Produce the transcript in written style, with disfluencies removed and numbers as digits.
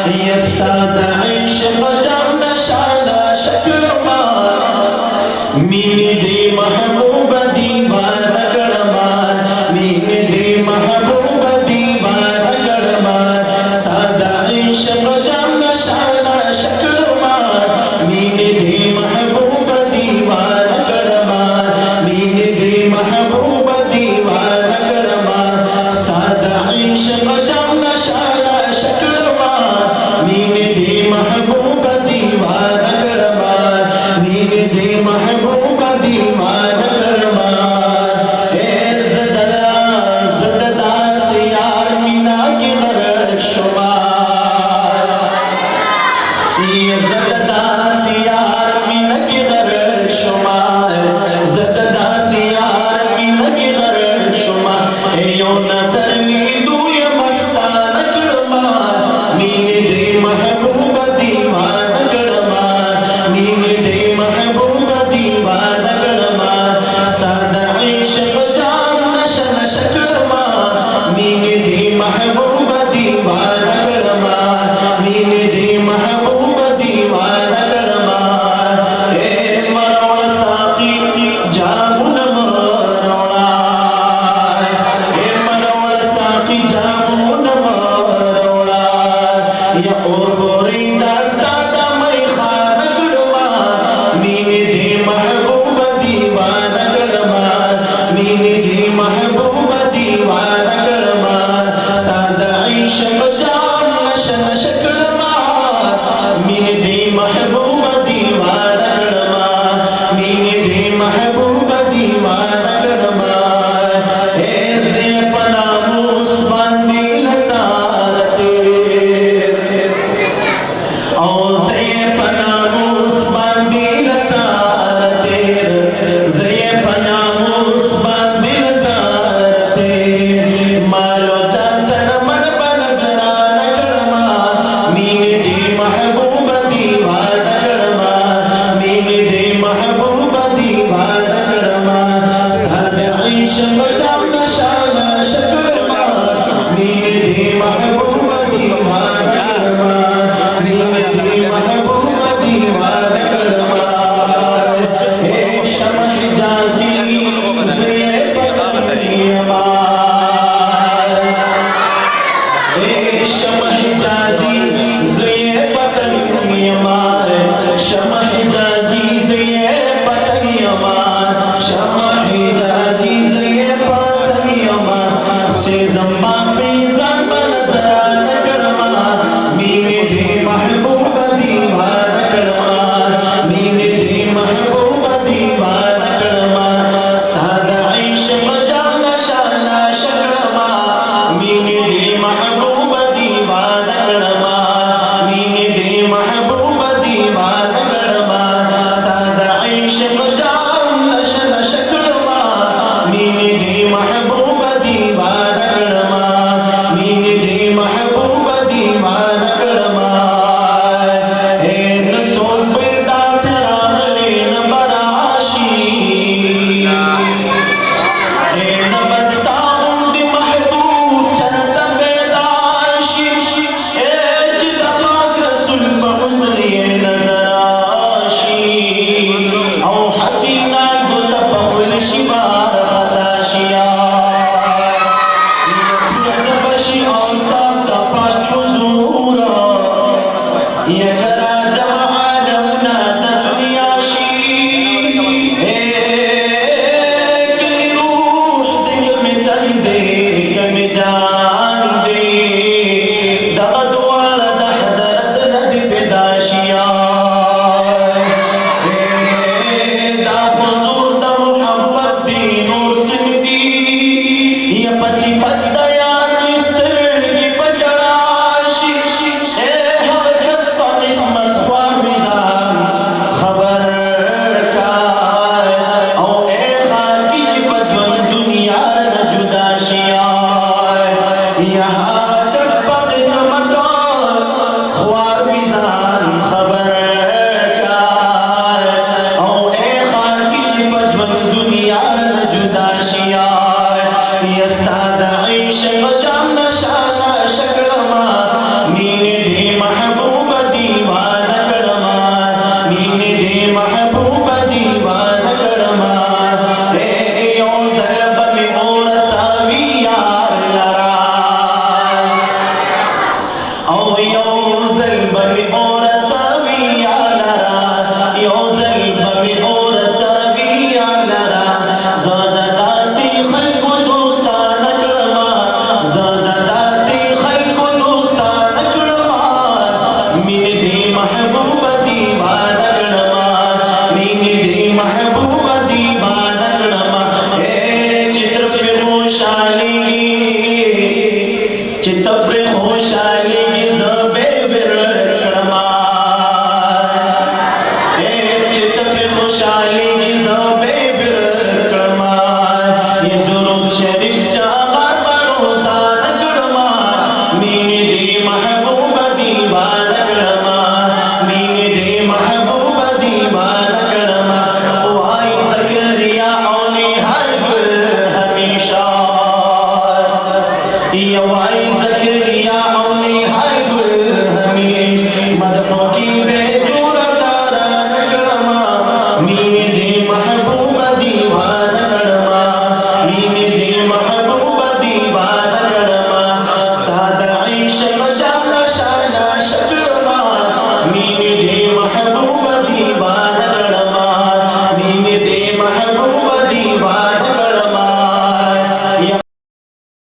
Pakistan'ı योज़ल बमी और सविया लरा योज़ल बमी और सविया लरा ज़ादा दासी खल्क़ दोस्तान करमा ज़ादा दासी खल्क़ दोस्तान करमा मीने दी महबूब दीवान करमा मीने दी महबूब दीवान करमा चित्र पे खुशाली चित्र पे खुशाली ज़बे बिरर करमा चित्र पे खुशाली ज़बे बिरर करमा ये दुरूद शरीफ चावा भरोसा करमा मीने दी महबूब दीवान करमा मीने दी महबूब दीवान करमा वाई ज़करिया औनी हर हमेशा